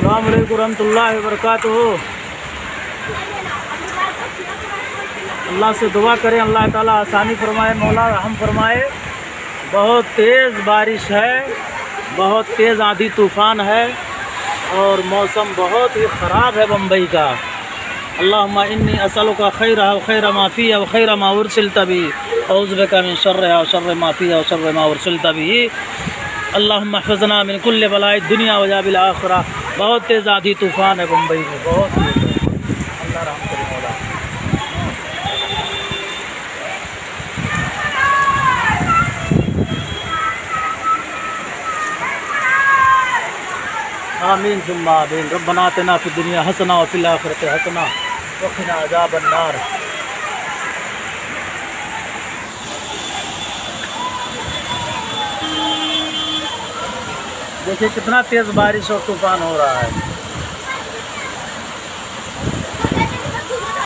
अस्सलाम वालेकुम रहमतुल्लाहि व बरकातुहू। अल्लाह से दुआ करें, अल्लाह ताला आसानी फरमाए, मौला रहम फरमाए। बहुत तेज़ बारिश है, बहुत तेज़ आंधी तूफ़ान है और मौसम बहुत ही ख़राब है बम्बई का। अल्लाहुम्मा इन्नी असअलुका खैरहा व खैर मा फ़ीहा व खैर मा उरसिलता बिही व अऊज़ु बिका मिन शर्रिहा व शर्रि मा फ़ीहा व शर्रि मा उरसिलता बिही। अल्लाहुम्मा हफ़िज़ना मिन कुल्लि बलाइ दुनिया व अज़ाबिल आखिरा। बहुत तेज़ आंधी तूफ़ान है बम्बई में, बहुत तेज़ है। अल्लाह रहम करे मौला। आमीन सुम्मा आमीन। रब्बना आतिना फिद दुनिया हसना व फिल आखिरति हसना व क़िना अज़ाबन नार। देखिए कितना तेज़ बारिश और तूफ़ान हो रहा है।